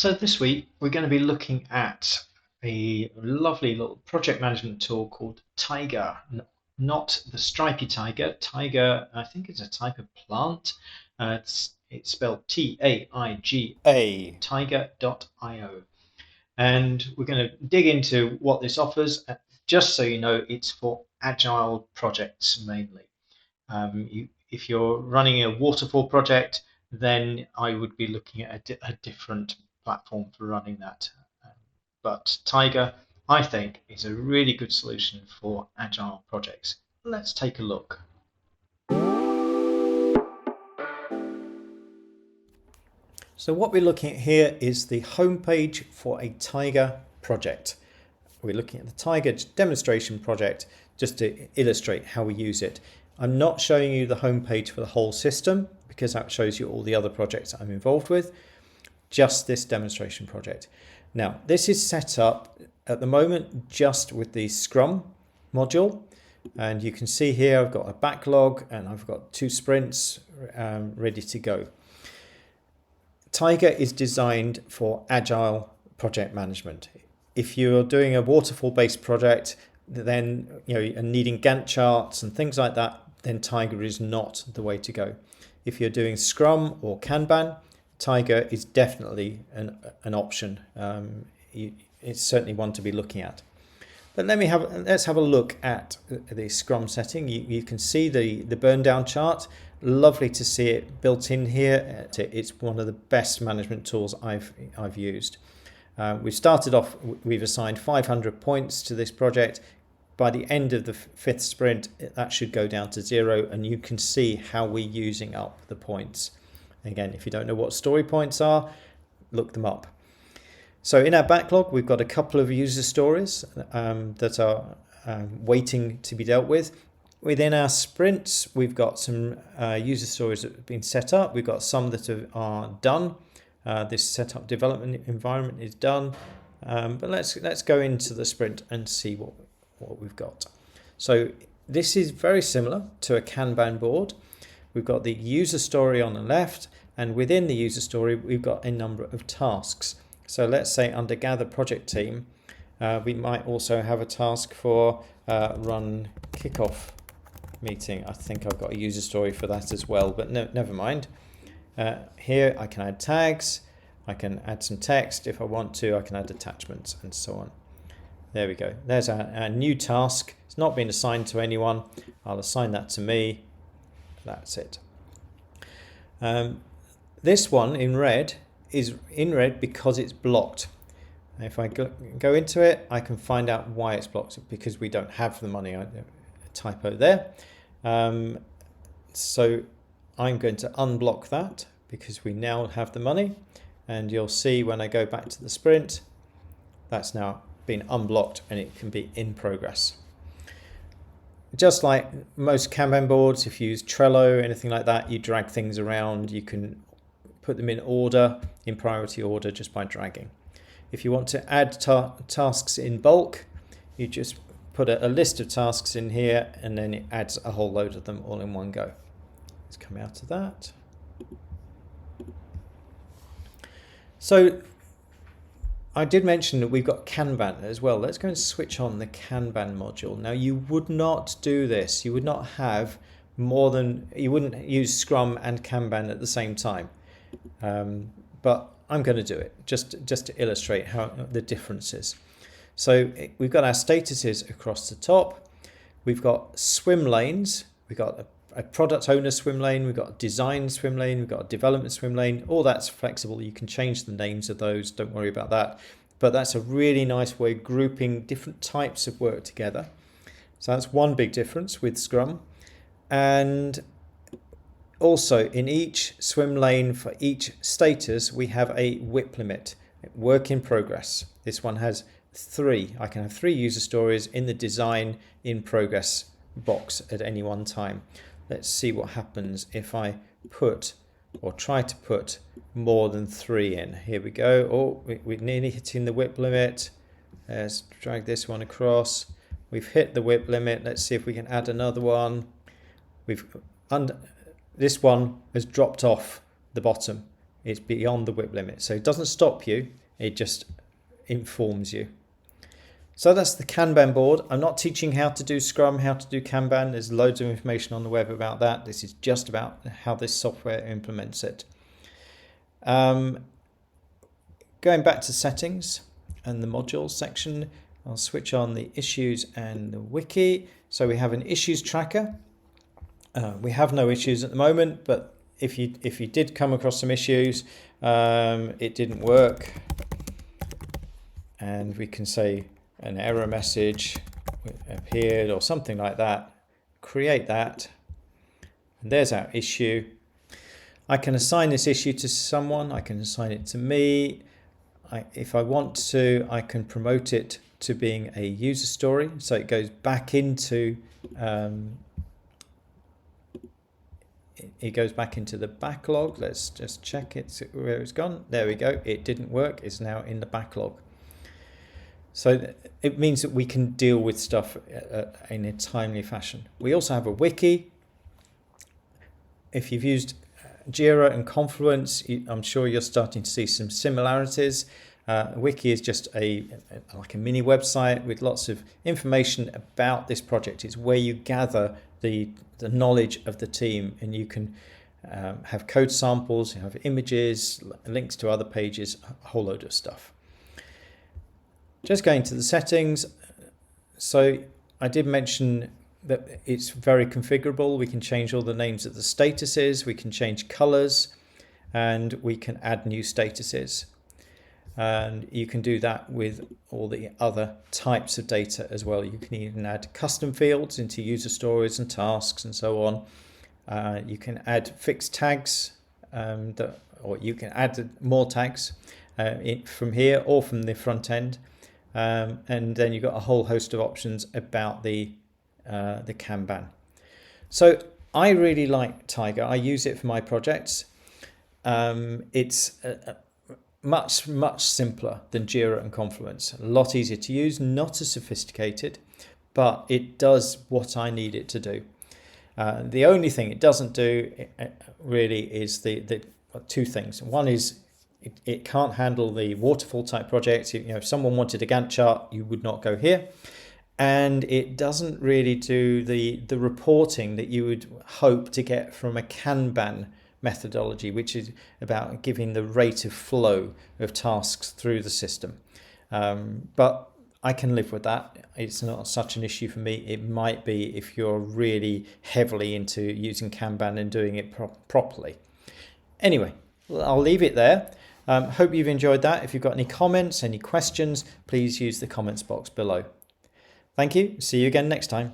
So this week we're going to be looking at a lovely little project management tool called Taiga. Not the stripy tiger. Taiga, I think, it's a type of plant. It's spelled Taiga, Taiga.io. And we're going to dig into what this offers. Just so you know, it's for agile projects mainly. If you're running a waterfall project, then I would be looking at a different platform for running that. But Taiga, I think, is a really good solution for agile projects. Let's take a look. So what we're looking at here is the homepage for a Taiga project. We're looking at the Taiga demonstration project just to illustrate how we use it. I'm not showing you the homepage for the whole system because that shows you all the other projects I'm involved with, just this demonstration project. Now, this is set up at the moment just with the Scrum module. And you can see here I've got a backlog and I've got 2 sprints ready to go. Taiga is designed for agile project management. If you're doing a waterfall-based project, then and needing Gantt charts and things like that, then Taiga is not the way to go. If you're doing Scrum or Kanban, Taiga is definitely an option. It's certainly one to be looking at. But let's have a look at the Scrum setting. You can see the burn down chart. Lovely to see it built in here. It's one of the best management tools I've used. We've started off, we've assigned 500 points to this project. By the end of the 5th sprint, that should go down to 0, and you can see how we're using up the points. Again, if you don't know what story points are, look them up. So in our backlog, we've got a couple of user stories that are waiting to be dealt with. Within our sprints, we've got some user stories that have been set up. We've got some that are done. This setup development environment is done. But let's go into the sprint and see what we've got. So this is very similar to a Kanban board. We've got the user story on the left, and within the user story, we've got a number of tasks. So let's say under Gather Project Team, we might also have a task for Run Kickoff Meeting. I think I've got a user story for that as well, but no, never mind. Here I can add tags, I can add some text if I want to, I can add attachments and so on. There we go. There's our new task. It's not been assigned to anyone. I'll assign that to me. That's it. This one in red is in red because it's blocked. If I go into it, I can find out why it's blocked, because we don't have the money. A typo there. So I'm going to unblock that because we now have the money, and you'll see when I go back to the sprint, that's now been unblocked and it can be in progress. Just like most Kanban boards, if you use Trello, anything like that, you drag things around. You can put them in order, in priority order, just by dragging. If you want to add tasks in bulk, you just put a list of tasks in here, and then it adds a whole load of them all in one go. Let's come out of that. So I did mention that we've got Kanban as well. Let's go and switch on the Kanban module. Now, you would not do this. You would not have you wouldn't use Scrum and Kanban at the same time. But I'm going to do it just to illustrate how the difference is. So we've got our statuses across the top. We've got swim lanes. We've got a product owner swim lane. We've got a design swim lane. We've got a development swim lane. All that's flexible. You can change the names of those. Don't worry about that. But that's a really nice way of grouping different types of work together. So that's one big difference with Scrum. And also in each swim lane for each status, we have a WIP limit, work in progress. This one has 3. I can have 3 user stories in the design in progress box at any one time. Let's see what happens if I put or try to put more than 3 in. Here we go. Oh, we're nearly hitting the WIP limit. Let's drag this one across. We've hit the WIP limit. Let's see if we can add another one. This one has dropped off the bottom. It's beyond the WIP limit. So it doesn't stop you, it just informs you. So that's the Kanban board. I'm not teaching how to do Scrum, how to do Kanban. There's loads of information on the web about that. This is just about how this software implements it. Going back to settings and the modules section, I'll switch on the issues and the wiki. So we have an issues tracker. We have no issues at the moment, but if you did come across some issues, it didn't work, and we can say an error message appeared or something like that, create that, and there's our issue. I can assign this issue to someone, I can assign it to me. If I want to, I can promote it to being a user story, so it goes back into the backlog. Let's just check it where it's gone. There we go. It didn't work. It's now in the backlog. So it means that we can deal with stuff in a timely fashion. We also have a wiki. If you've used Jira and Confluence, I'm sure you're starting to see some similarities. Wiki is just like a mini website with lots of information about this project. It's where you gather the knowledge of the team, and you can have code samples, you have images, links to other pages, a whole load of stuff. Just going to the settings. So I did mention that it's very configurable. We can change all the names of the statuses, we can change colors, and we can add new statuses. And you can do that with all the other types of data as well. You can even add custom fields into user stories and tasks and so on. You can add fixed tags, or you can add more tags from here or from the front end. And then you've got a whole host of options about the Kanban. So I really like Taiga. I use it for my projects. It's much simpler than Jira and Confluence. A lot easier to use, not as sophisticated, but it does what I need it to do. The only thing it doesn't do really is the two things. One is it can't handle the waterfall type projects. If someone wanted a Gantt chart, you would not go here. And it doesn't really do the reporting that you would hope to get from a Kanban methodology, which is about giving the rate of flow of tasks through the system. But I can live with that. It's not such an issue for me. It might be if you're really heavily into using Kanban and doing it properly. Anyway, I'll leave it there. Hope you've enjoyed that. If you've got any comments, any questions, please use the comments box below. Thank you. See you again next time.